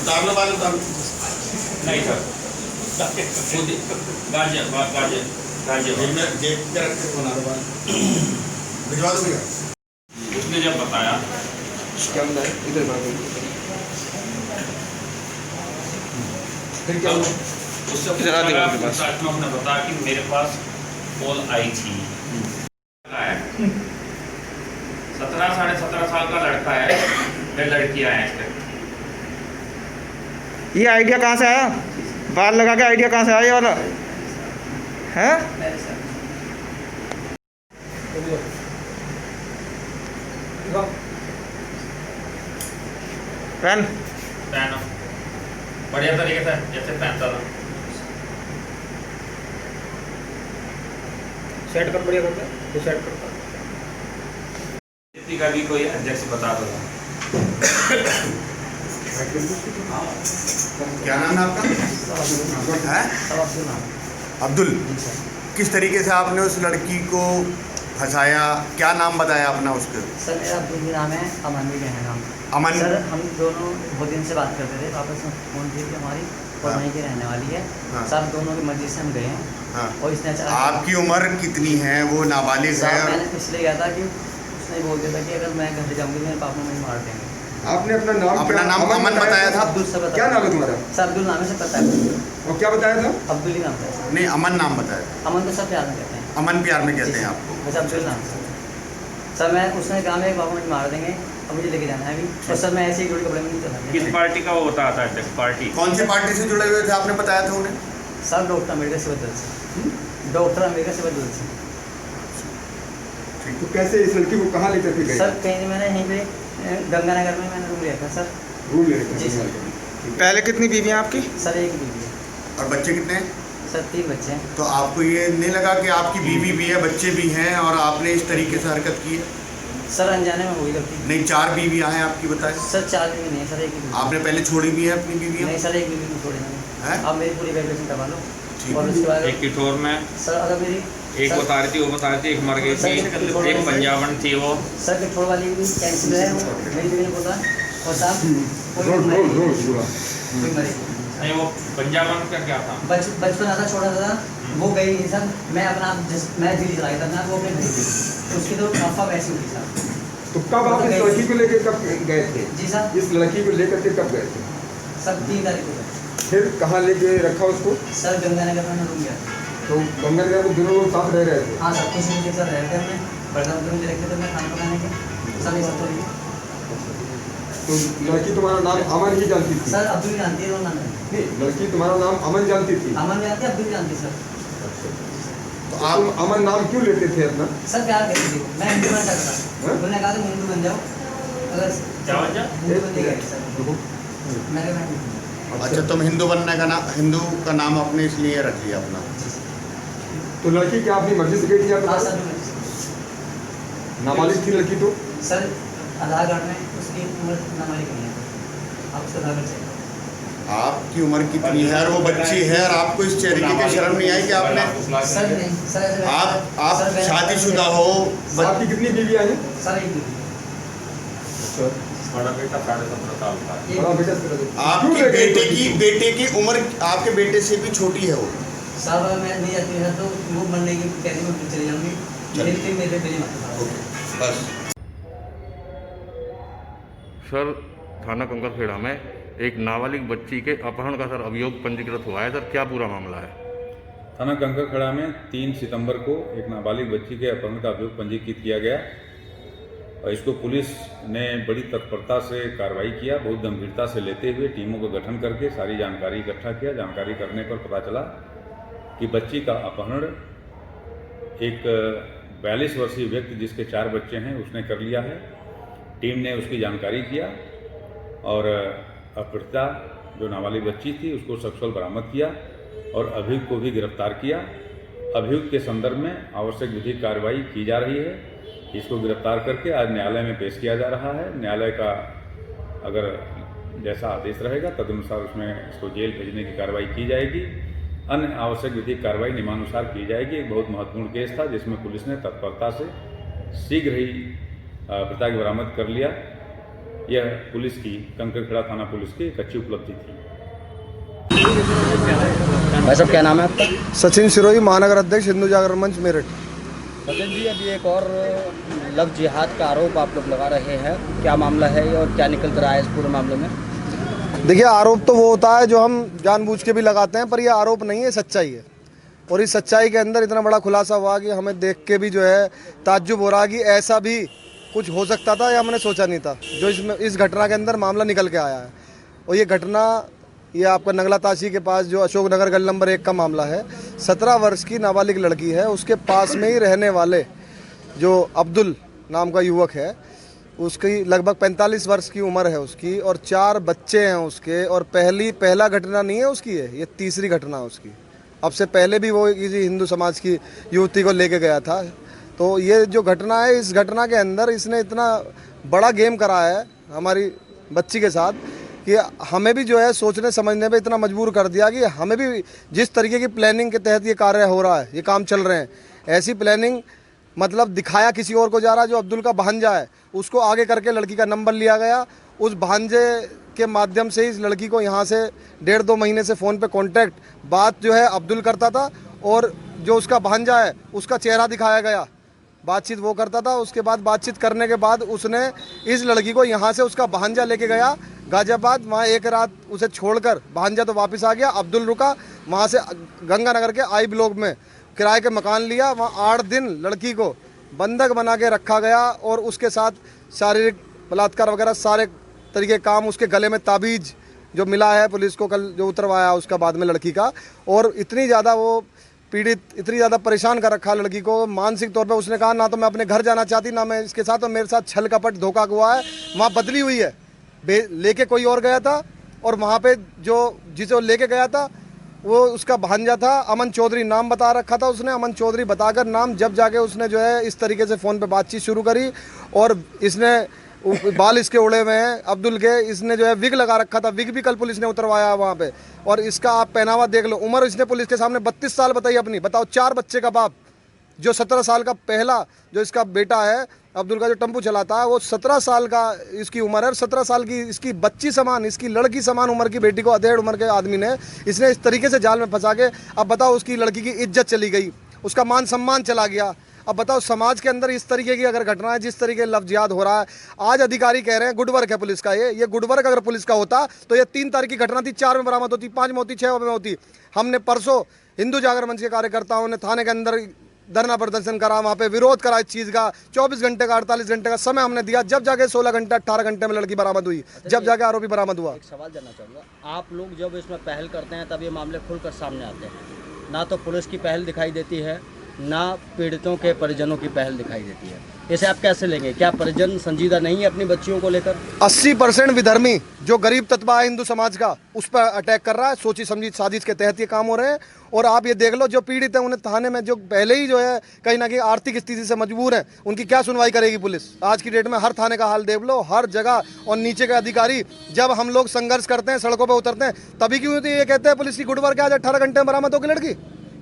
उतार लो बाल उतार लो। नहीं सर, गार्जियन गार्जियन गार्जियन जेब पे रख के बना दो बाल, भिजवा दो भैया। उसने जब बताया क्या बताया इधर बात फिर क्या हुआ? उससे इधर आ देखो आपके पास। उसने बताया कि मेरे पास कॉल आई थी। 17 साढ़े 17 साल का लड़का है, फिर लड़कियां हैं इसके। ये आइडिया कहाँ से आया? बाल लगा के आइडिया कहाँ से आया ये वाला है? पेन पहनो बढ़िया तरीके से जैसे पहनता था। सेट कर, बढ़िया करते हैं तो सेट करता किसी का भी कोई एड्रेस बता दो। क्या नाम है आपका? है अब्दुल। किस तरीके से आपने उस लड़की को फंसाया, क्या नाम बताया अपना उसके? सर मेरा अब्दुल भी नाम है, अमन भी है नाम। अमन। सर हम दोनों बहुत दिन से बात करते थे, आपस में फ़ोन थी हमारी और हाँ। वहीं की रहने वाली है। हाँ। सर दोनों की मर्जी से हम गए हैं। हाँ। और इसने अचानक आपकी उम्र कितनी है? वो नाबालिग है? सर मैंने इसलिए गया था कि उसने बोल दिया था कि अगर मैं घर जाऊँगी मेरे पापा मुझे मार देंगे। आपने अपना नाम अपना नाम अमन बताया था? अब्दुल से क्या नाम है तुम्हारा? सर अब्दुल नाम है, से पता है। और क्या बताया था? अब्दुल ही नाम था सर। नहीं, अमन नाम बताया। अमन तो सब प्यार में कहते हैं। अमन प्यार में कहते हैं आपको? बस अब्दुल नाम है सर। मैं उसने कहा मेरे पापा मुझे मार देंगे, अब मुझे लेके जाना है अभी। और सर मैं ऐसे ही जोड़ी कपड़े में नहीं चला। किस पार्टी का वो बताया था एड्रेस? पार्टी कौन सी पार्टी से जुड़े हुए थे आपने बताया था उन्हें? सर डॉक्टर अम्बेडकर से बदल से, डॉक्टर अम्बेडकर से बदल से। तो कैसे इस लड़की को कहाँ लेकर के गए? सर कहीं मैंने यहीं पे गंगानगर में मैंने रूम लिया था सर। रूम लेने जी सर। पहले कितनी बीवियाँ आपकी? सर एक बीवी है। और बच्चे कितने हैं? सर 3 बच्चे हैं। तो आपको ये नहीं लगा कि आपकी बीवी भी है, बच्चे भी हैं और आपने इस तरीके से हरकत की है? सर अनजाने में हुई गलती। नहीं, 4 बीवियाँ हैं आपकी, बताए। सर 4 बीवी नहीं है सर, एक ही बीवी। आपने पहले छोड़ी भी है अपनी बीवियाँ? नहीं सर, एक बीवी को छोड़े नहीं। हैं? आप मेरी पूरी वैल्यूएशन करवा लो। ठीक और उसके बाद एक किशोर में सर अगर मेरी एक सर- बता रही थी, वो बता रही थी, एक मर गई थी, एक पंजाबन थी वो। सर पेट्रोल वाली भी कैंसिल है, वो मेरी बीवी ने बोला। और साहब कोई रोज मरी- रोज रोज बुरा। कोई मरी नहीं, वो पंजाबन का क्या था? बचपन आता छोटा था, वो गई नहीं सर। मैं अपना मैं दिल्ली चला गया था ना, वो अपने घर गई। तो उसकी तो अफवाह वैसी हुई सर। तो कब आप इस लड़की को लेकर कब गए थे? जी सर। इस लड़की को लेकर के कब गए थे? सर 3 तारीख को गए। फिर कहाँ लेके रखा उसको? सर गंगानगर में रूम गया। तो गंगानगर में दोनों लोग साथ रह रहे थे? हाँ सर, कुछ मुझे सर रहते हमने बर्तन वर्तन भी रखे थे मैं खाना पकाने के। सर ये सब तो नहीं। तो लड़की तुम्हारा नाम अमन ही जानती थी? सर अब्दुल भी जानती है, वो नाम है। नहीं, लड़की तुम्हारा नाम अमन जानती थी? अमन भी जानती है, अब्दुल भी जानती है सर। तो तुम आप अमन नाम क्यों लेते थे अपना? सर प्यार करती थी वो। मैं हिंदू बनना चाहता था। हाँ? उन्होंने कहा तुम हिंदू बन जाओ। अगर क्या वजह? हिंदू बन गई सर। मैंने कहा मैं अच्छा, तुम हिंदू बनने का नाम, हिंदू का नाम आपने इसलिए रख लिया अपना? तो लड़की क्या अपनी मर्जी से गई थी? हाँ आप सर नाबालिग थी लड़की तो? सर आधार कार्ड में उसकी उम्र नाबालिग नहीं है। आप उसका आधार कार्ड चेक करो। आपकी उम्र कितनी है और वो बच्ची है, और आपको इस तरीके की शर्म नहीं आई कि आपने, सर नहीं सर ऐसे- आप सर, मैं- शादीशुदा हो? आपकी कितनी बीवियाँ हैं? सर एक बीवी। बड़ा बेटा 17.5 साल का है। एक बड़ा बीवी। बेटा क्यों आपकी ले गए बेटे की उम्र आपके बेटे से भी छोटी है वो? साहब अगर मैं नहीं जाती है तो वो बनने की तैयारी में चली जाऊंगी। लेकिन मेरे पे नहीं मारता। ओके, बस। सर थाना कंकरखेड़ा में एक नाबालिग बच्ची के अपहरण का सर अभियोग पंजीकृत हुआ है। सर क्या पूरा मामला है? थाना कंकरखेड़ा में 3 सितंबर को एक नाबालिग बच्ची के अपहरण का अभियोग पंजीकृत किया गया और इसको पुलिस ने बड़ी तत्परता से कार्रवाई किया। बहुत गंभीरता से लेते हुए टीमों का गठन करके सारी जानकारी इकट्ठा किया। जानकारी करने पर पता चला कि बच्ची का अपहरण एक 42 वर्षीय व्यक्ति जिसके 4 बच्चे हैं उसने कर लिया है। टीम ने उसकी जानकारी किया और अपहृता जो नाबालिग बच्ची थी उसको सकुशल बरामद किया और अभियुक्त को भी गिरफ्तार किया। अभियुक्त के संदर्भ में आवश्यक विधिक कार्रवाई की जा रही है। इसको गिरफ्तार करके आज न्यायालय में पेश किया जा रहा है। न्यायालय का अगर जैसा आदेश रहेगा तदनुसार उसमें इसको जेल भेजने की कार्रवाई की जाएगी। अन्य आवश्यक विधिक कार्रवाई नियमानुसार की जाएगी। एक बहुत महत्वपूर्ण केस था जिसमें पुलिस ने तत्परता से शीघ्र ही पिता की बरामद कर लिया यह पुलिस की कंकड़खेड़ा थाना पुलिस की एक अच्छी उपलब्धि थी। भाई साहब क्या नाम है आपका? सचिन सिरोही, महानगर अध्यक्ष, हिंदू जागरण मंच, मेरठ। सचिन जी, अभी एक और लव जिहाद का आरोप आप लोग लगा रहे हैं, क्या मामला है और क्या निकल कर आया है इस पूरे मामले में? देखिए, आरोप तो वो होता है जो हम जानबूझ के भी लगाते हैं, पर ये आरोप नहीं है, सच्चाई है। और इस सच्चाई के अंदर इतना बड़ा खुलासा हुआ कि हमें देख के भी जो है ताज्जुब हो रहा कि ऐसा भी कुछ हो सकता था या हमने सोचा नहीं था, जो इस घटना के अंदर मामला निकल के आया है। और ये घटना, ये आपका नगला ताशी के पास जो अशोक नगर गली नंबर 1 का मामला है। 17 वर्ष की नाबालिग लड़की है, उसके पास में ही रहने वाले जो अब्दुल नाम का युवक है, उसकी लगभग 45 वर्ष की उम्र है उसकी, और 4 बच्चे हैं उसके। और पहला घटना नहीं है उसकी, ये तीसरी घटना है उसकी। अब से पहले भी वो किसी हिंदू समाज की युवती को लेके गया था। तो ये जो घटना है, इस घटना के अंदर इसने इतना बड़ा गेम कराया है हमारी बच्ची के साथ कि हमें भी जो है सोचने समझने पे इतना मजबूर कर दिया कि हमें भी जिस तरीके की प्लानिंग के तहत ये कार्य हो रहा है, ये काम चल रहे हैं, ऐसी प्लानिंग मतलब दिखाया किसी और को जा रहा है। जो अब्दुल का भांजा है उसको आगे करके लड़की का नंबर लिया गया। उस भांजे के माध्यम से इस लड़की को यहाँ से 1.5-2 महीने से फ़ोन पे कांटेक्ट बात जो है अब्दुल करता था, और जो उसका भांजा है उसका चेहरा दिखाया गया, बातचीत वो करता था। उसके बाद बातचीत करने के बाद उसने इस लड़की को यहाँ से उसका भांजा लेके गया गाजियाबाद। वहाँ एक रात उसे छोड़कर भांजा तो वापस आ गया, अब्दुल रुका। वहाँ से गंगानगर के आई ब्लॉक में किराए के मकान लिया। वहाँ 8 दिन लड़की को बंधक बना के रखा गया और उसके साथ शारीरिक बलात्कार वगैरह सारे तरीके काम। उसके गले में ताबीज़ जो मिला है पुलिस को कल जो उतरवाया उसका बाद में लड़की का। और इतनी ज़्यादा वो पीड़ित, इतनी ज़्यादा परेशान कर रखा लड़की को मानसिक तौर पे। उसने कहा ना तो मैं अपने घर जाना चाहती, ना मैं इसके साथ, और मेरे साथ छल कपट धोखा हुआ है। वहाँ बदली हुई है, लेके कोई और गया था, और वहाँ पे जिसे वो लेके गया था वो उसका भांजा था, अमन चौधरी नाम बता रखा था उसने। अमन चौधरी बताकर नाम, जब जाके उसने जो है इस तरीके से फ़ोन पे बातचीत शुरू करी। और इसने बाल इसके उड़े हुए हैं अब्दुल के, इसने जो है विग लगा रखा था, विग भी कल पुलिस ने उतरवाया वहाँ पे। और इसका आप पहनावा देख लो, उम्र इसने पुलिस के सामने 32 साल बताई अपनी। बताओ, 4 बच्चे का बाप, जो 17 साल का पहला जो इसका बेटा है अब्दुल का, जो टेम्पू चलाता है, वो 17 साल का इसकी उम्र है। और 17 साल की इसकी बच्ची समान, इसकी लड़की समान उम्र की बेटी को अधेड़ उम्र के आदमी ने इसने इस तरीके से जाल में फंसा के, अब बताओ उसकी लड़की की इज्जत चली गई, उसका मान सम्मान चला गया। अब बताओ, समाज के अंदर इस तरीके की अगर घटना है, जिस तरीके लव जिहाद हो रहा है, आज अधिकारी कह रहे हैं गुड वर्क है पुलिस का। ये गुड वर्क अगर पुलिस का होता तो ये 3 तारीख की घटना थी, 4 में बरामद होती, 5 में होती, 6 में होती। हमने परसों हिंदू जागरण मंच के कार्यकर्ताओं ने थाने के अंदर धरना प्रदर्शन करा, वहाँ पे विरोध करा इस चीज़ का। 24 घंटे का 48 घंटे का समय हमने दिया, जब जाके 16 घंटे 18 घंटे में लड़की बरामद हुई, जब जाके आरोपी बरामद हुआ। एक सवाल जानना चाहूँगा, आप लोग जब इसमें पहल करते हैं तब ये मामले खुलकर सामने आते हैं, ना तो पुलिस की पहल दिखाई देती है, ना पीड़ितों के परिजनों की पहल दिखाई देती है। इसे आप कैसे लेंगे? क्या परिजन संजीदा नहीं है अपनी बच्चियों को लेकर? 80% विधर्मी जो गरीब तत्वा है हिंदू समाज का, उस पर अटैक कर रहा है। सोची समझी साजिश के तहत ये काम हो रहे हैं। और आप ये देख लो, जो पीड़ित हैं उन्हें थाने में, जो पहले ही जो है कहीं ना कहीं आर्थिक स्थिति से मजबूर हैं, उनकी क्या सुनवाई करेगी पुलिस? आज की डेट में हर थाने का हाल देख लो, हर जगह। और नीचे के अधिकारी, जब हम लोग संघर्ष करते हैं, सड़कों पर उतरते हैं, तभी क्यों ये कहते हैं पुलिस की गुड वर्क, आज 18 घंटे में बरामद होगी लड़की?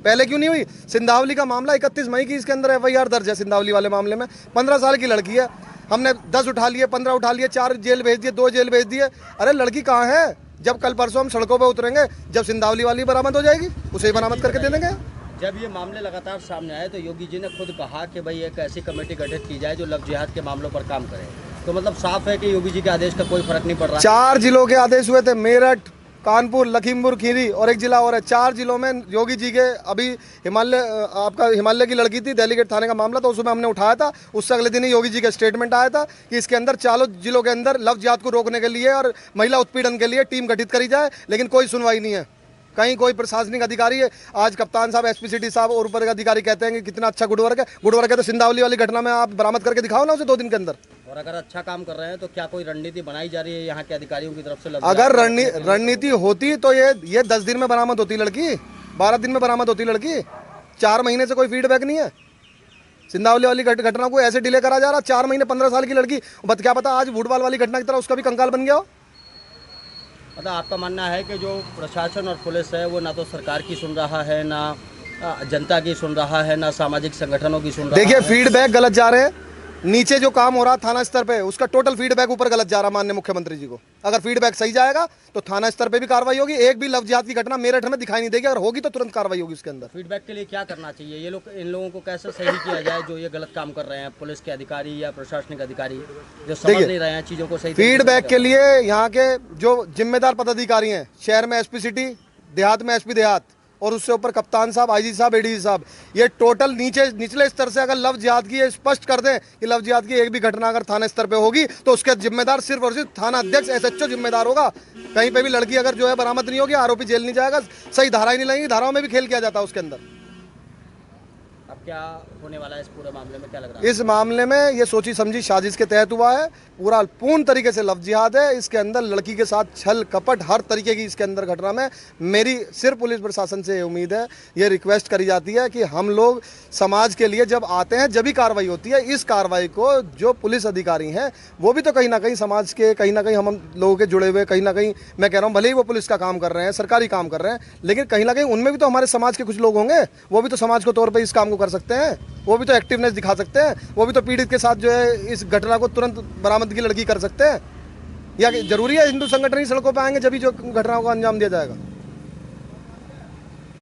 पहले क्यों नहीं हुई? सिंधावली का मामला 31 मई की, इसके अंदर FIR दर्ज है सिंधावली वाले मामले में। 15 साल की लड़की है, हमने 10 उठा लिए, 15 उठा लिए, 4 जेल भेज दिए, 2 जेल भेज दिए। अरे लड़की कहाँ है? जब कल परसों हम सड़कों पे उतरेंगे, जब सिंधावली वाली बरामद हो जाएगी, उसे ही बरामद करके दे देंगे। जब ये मामले लगातार सामने आए तो योगी जी ने खुद कहा कि भाई एक ऐसी कमेटी गठित की जाए जो लव जिहाद के मामलों पर काम करे। तो मतलब साफ है कि योगी जी के आदेश का कोई फर्क नहीं पड़ रहा। 4 जिलों के आदेश हुए थे, मेरठ, कानपुर, लखीमपुर खीरी और एक जिला और है। 4 जिलों में योगी जी के, अभी हिमालय की लड़की थी, डेलीगेट थाने का मामला था, उसमें हमने उठाया था। उससे अगले दिन ही योगी जी का स्टेटमेंट आया था कि इसके अंदर 4 जिलों के अंदर लव जिहाद को रोकने के लिए और महिला उत्पीड़न के लिए टीम गठित करी जाए। लेकिन कोई सुनवाई नहीं है, कहीं कोई प्रशासनिक अधिकारी है। आज कप्तान साहब, SP सिटी साहब और ऊपर के अधिकारी कहते हैं कि कितना अच्छा गुड वर्क है। गुड वर्क है तो सिंधावली वाली घटना में आप बरामद करके दिखाओ ना उसे 2 दिन के अंदर। और अगर अच्छा काम कर रहे हैं तो क्या कोई रणनीति बनाई जा रही है यहाँ के अधिकारियों की तरफ से? अगर रणनीति होती तो ये 10 दिन में बरामद होती लड़की, 12 दिन में बरामद होती लड़की। 4 महीने से कोई फीडबैक नहीं है। सिंधावली वाली घटना को ऐसे डिले करा जा रहा, 4 महीने, 15 साल की लड़की। क्या पता आज फुटबॉल वाली घटना की तरह उसका भी कंकाल बन गया हो। मतलब आपका मानना है कि जो प्रशासन और पुलिस है वो ना तो सरकार की सुन रहा है, ना जनता की सुन रहा है, ना सामाजिक संगठनों की सुन रहा है। देखिए, फीडबैक गलत जा रहे हैं। नीचे जो काम हो रहा है थाना स्तर पे, उसका टोटल फीडबैक ऊपर गलत जा रहा है माननीय मुख्यमंत्री जी को। अगर फीडबैक सही जाएगा तो थाना स्तर पे भी कार्रवाई होगी। एक भी लव जिहाद की घटना मेरठ में दिखाई नहीं देगी, अगर होगी तो तुरंत कार्रवाई होगी उसके अंदर। फीडबैक के लिए क्या करना चाहिए? ये लोग, इन लोगों को कैसे सही किया जाए जो ये गलत काम कर रहे हैं, पुलिस के अधिकारी या प्रशासनिक अधिकारी जो समझ नहीं रहे हैं चीज़ों को सही तरीके से फीडबैक के लिए यहाँ के जो जिम्मेदार पदाधिकारी हैं, शहर में एसपी सिटी, देहात में एसपी देहात, और उससे ऊपर कप्तान साहब, आईजी साहब, एडीजी साहब, ये टोटल निचले स्तर से अगर लव जिहाद की ये स्पष्ट कर दें कि लव जिहाद की एक भी घटना अगर थाना स्तर पे होगी तो उसके जिम्मेदार सिर्फ और सिर्फ थाना अध्यक्ष एसएचओ जिम्मेदार होगा। कहीं पे भी लड़की अगर जो है बरामद नहीं होगी, आरोपी जेल नहीं जाएगा, सही धारा ही नहीं लगेगी, धाराओं में भी खेल किया जाता है उसके अंदर। अब क्या होने वाला है इस पूरे मामले में, क्या लग रहा है? इस मामले में ये सोची समझी साजिश के तहत हुआ है, पूरा पूर्ण तरीके से लव जिहाद है। इसके अंदर लड़की के साथ छल कपट हर तरीके की इसके अंदर घटना में मेरी सिर्फ पुलिस प्रशासन से उम्मीद है, ये रिक्वेस्ट करी जाती है कि हम लोग समाज के लिए जब आते हैं जब भी कार्रवाई होती है, इस कार्रवाई को जो पुलिस अधिकारी हैं वो भी तो कहीं ना कहीं समाज के, कहीं ना कहीं हम लोगों के जुड़े हुए, कहीं ना कहीं मैं कह रहा हूँ भले ही वो पुलिस का काम कर रहे हैं, सरकारी काम कर रहे हैं, लेकिन कहीं ना कहीं उनमें भी तो हमारे समाज के कुछ लोग होंगे, वो भी तो समाज के तौर पर इस काम को कर सकते हैं, वो भी तो एक्टिवनेस दिखा सकते हैं, वो भी तो पीड़ित के साथ जो है इस घटना को तुरंत बरामदगी लड़की कर सकते हैं। या जरूरी है हिंदू संगठन ही सड़कों पर आएंगे जब भी जो घटनाओं को अंजाम दिया जाएगा?